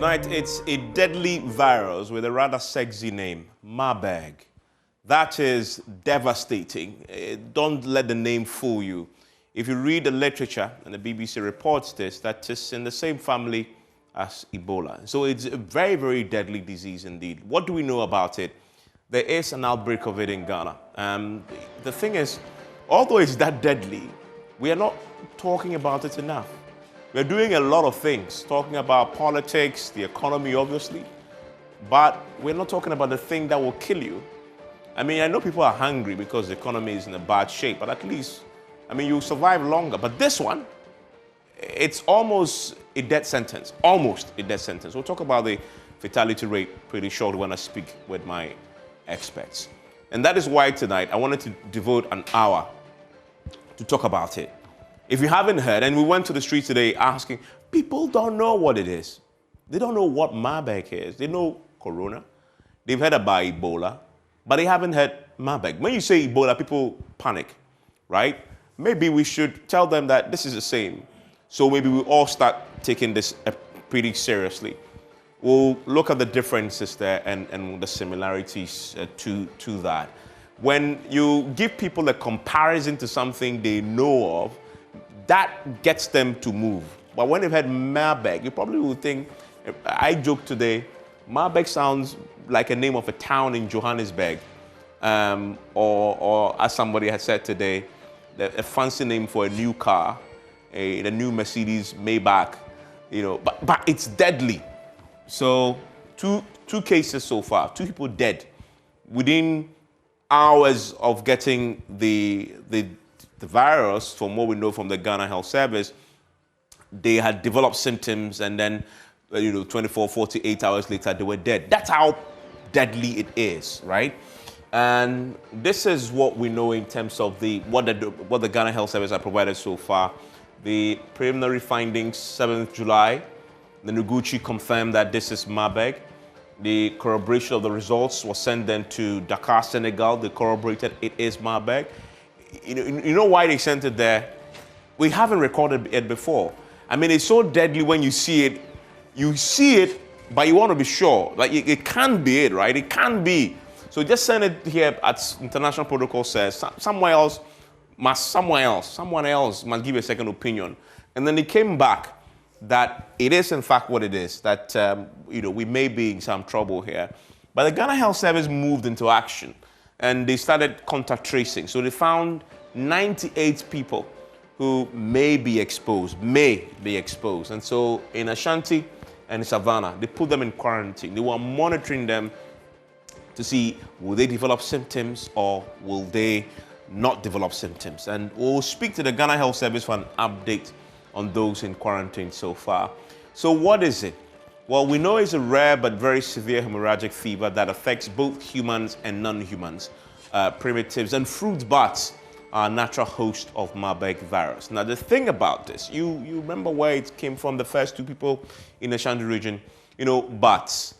Tonight, it's a deadly virus with a rather sexy name, Marburg. That is devastating. Don't let the name fool you. If you read the literature, and the BBC reports this, that it's in the same family as Ebola. So it's a very, very deadly disease indeed. What do we know about it? There is an outbreak of it in Ghana. The thing is, although it's that deadly, we are not talking about it enough. We're doing a lot of things, talking about politics, the economy, obviously, but we're not talking about the thing that will kill you. I mean, I know people are hungry because the economy is in a bad shape, but at least, I mean, you'll survive longer. But this one, it's almost a death sentence, almost a death sentence. We'll talk about the fatality rate pretty shortly when I speak with my experts. And that is why tonight I wanted to devote an hour to talk about it. If you haven't heard, and we went to the street today asking, people don't know what it is. They don't know what Marburg is. They know Corona. They've heard about Ebola, but they haven't heard Marburg. When you say Ebola, people panic, right? Maybe we should tell them that this is the same. So maybe we all start taking this pretty seriously. We'll look at the differences there and the similarities to that. When you give people a comparison to something they know of, that gets them to move. But when they've heard Marburg, you probably will think, I joked today, Marburg sounds like a name of a town in Johannesburg. Or as somebody had said today, a fancy name for a new car, the new Mercedes Maybach, but it's deadly. So two cases so far, 2 people dead within hours of getting the virus. From what we know from the Ghana Health Service, they had developed symptoms, and then 24, 48 hours later they were dead. That's how deadly it is, right? And this is what we know in terms of what the Ghana Health Service has provided so far. The preliminary findings, 7th July, the Noguchi confirmed that this is Marburg. The corroboration of the results was sent then to Dakar, Senegal. They corroborated it is Marburg. You know why they sent it there? We haven't recorded it before. I mean, it's so deadly when you see it. You see it, but you want to be sure. Like, it can't be it, right? It can't be. So just send it here as international protocol says. Someone else must give a second opinion. And then it came back that it is in fact what it is, that we may be in some trouble here. But the Ghana Health Service moved into action and they started contact tracing. So they found 98 people who may be exposed. And so in Ashanti and Savannah, they put them in quarantine. They were monitoring them to see, will they develop symptoms or will they not develop symptoms? And we'll speak to the Ghana Health Service for an update on those in quarantine so far. So what is it? Well, we know it's a rare but very severe hemorrhagic fever that affects both humans and non-humans. Primitives and fruit bats are a natural host of Marburg virus. Now, the thing about this, you remember where it came from, the first 2 people in the Ashanti region, bats.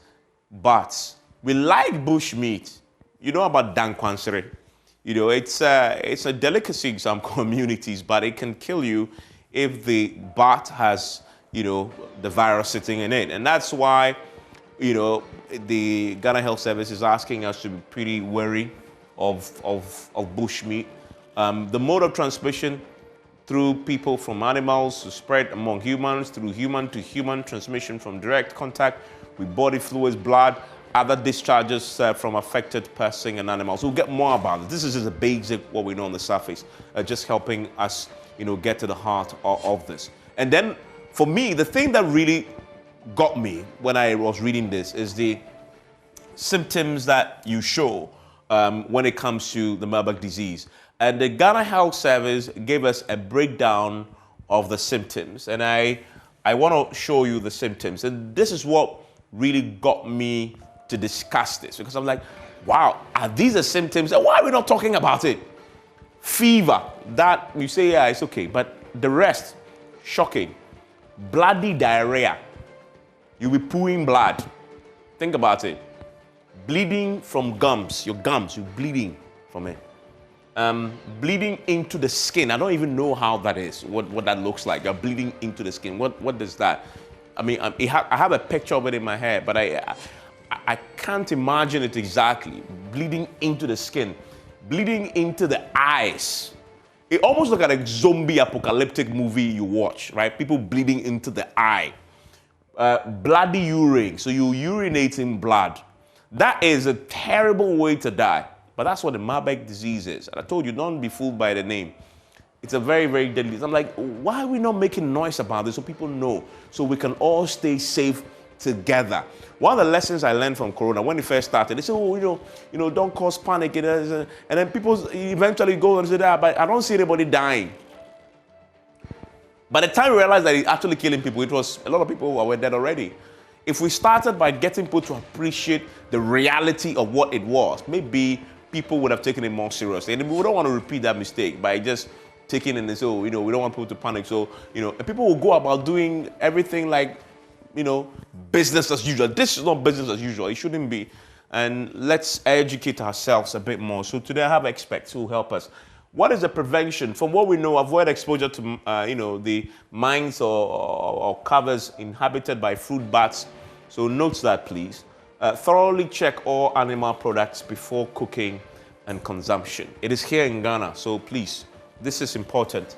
We like bush meat. You know about dankwansere. It's a delicacy in some communities, but it can kill you if the bat has, the virus sitting in it. And that's why, the Ghana Health Service is asking us to be pretty wary of bush meat. The mode of transmission through people from animals to spread among humans, through human to human transmission from direct contact with body fluids, blood, other discharges from affected person and animals. We'll get more about it. This is just a basic what we know on the surface, just helping us get to the heart of this. And then for me, the thing that really got me when I was reading this is the symptoms that you show when it comes to the Marburg disease. And the Ghana Health Service gave us a breakdown of the symptoms. And I want to show you the symptoms. And this is what really got me to discuss this, because I'm like, wow, are these the symptoms? And why are we not talking about it? Fever, that you say, yeah, it's okay. But the rest, shocking. Bloody diarrhea. You'll be pooing blood. Think about it. Bleeding from gums, you're bleeding from it. Bleeding into the skin. I don't even know how that is, what that looks like. You're bleeding into the skin. What does that? I have a picture of it in my head, but I can't imagine it exactly. Bleeding into the skin, bleeding into the eyes. It almost looks like a zombie apocalyptic movie you watch, right? People bleeding into the eye. Bloody urine, so you urinating blood. That is a terrible way to die. But that's what the Marburg disease is. And I told you, don't be fooled by the name. It's a very, very deadly. I'm like, why are we not making noise about this so people know, so we can all stay safe together? One of the lessons I learned from Corona, when it first started, they said, oh, you know, don't cause panic. And then people eventually go and say that, but I don't see anybody dying. By the time we realized that it's actually killing people, it was a lot of people who were dead already. If we started by getting people to appreciate the reality of what it was, maybe people would have taken it more seriously. And we don't want to repeat that mistake by just taking it and say, oh, we don't want people to panic. So, and people will go about doing everything like, business as usual. This is not business as usual. It shouldn't be. And let's educate ourselves a bit more. So today I have experts who will help us. What is the prevention? From what we know, avoid exposure to, the mines or covers inhabited by fruit bats. So note that, please. Thoroughly check all animal products before cooking and consumption. It is here in Ghana, so please, this is important.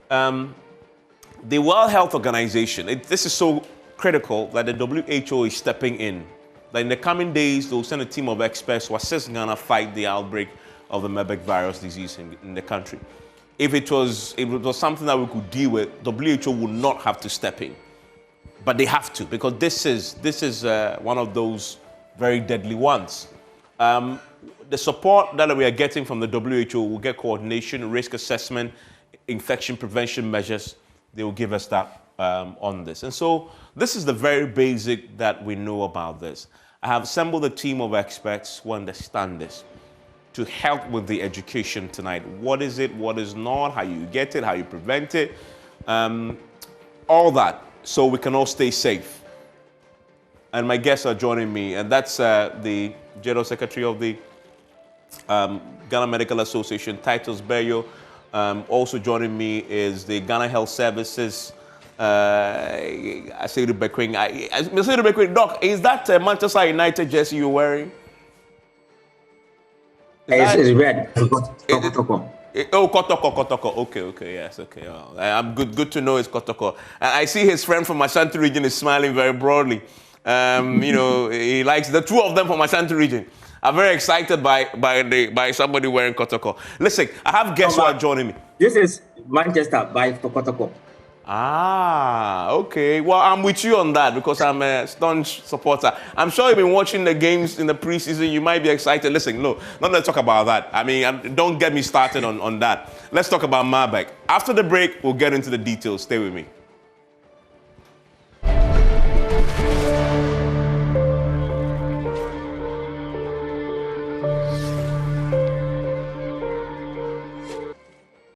The World Health Organization, this is so critical that the WHO is stepping in. That in the coming days, they'll send a team of experts to assist Ghana fight the outbreak of the Marburg virus disease in the country. If it was something that we could deal with, WHO would not have to step in. But they have to, because this is one of those very deadly ones. The support that we are getting from the WHO will get coordination, risk assessment, infection prevention measures. They will give us that on this. And so this is the very basic that we know about this. I have assembled a team of experts who understand this to help with the education tonight. What is it, what is not, how you get it, how you prevent it, all that, so we can all stay safe. And my guests are joining me, and that's the General Secretary of the Ghana Medical Association, Titus Bayo. Also joining me is the Ghana Health Services, I say to Bekwing. Doc, is that Manchester United jersey you're wearing? It's red. Kotoko. Oh, Kotoko. Okay, yes, okay. Oh, I'm good to know it's Kotoko. I see his friend from Ashanti region is smiling very broadly. He likes the two of them from Ashanti region. I'm very excited by somebody wearing Kotoko. Listen, I have guests who are joining me. This is Manchester by Kotoko. Ah, okay. Well, I'm with you on that because I'm a staunch supporter. I'm sure you've been watching the games in the preseason. You might be excited. Listen, no, not let's talk about that. I mean, don't get me started on that. Let's talk about Marburg. After the break, we'll get into the details. Stay with me.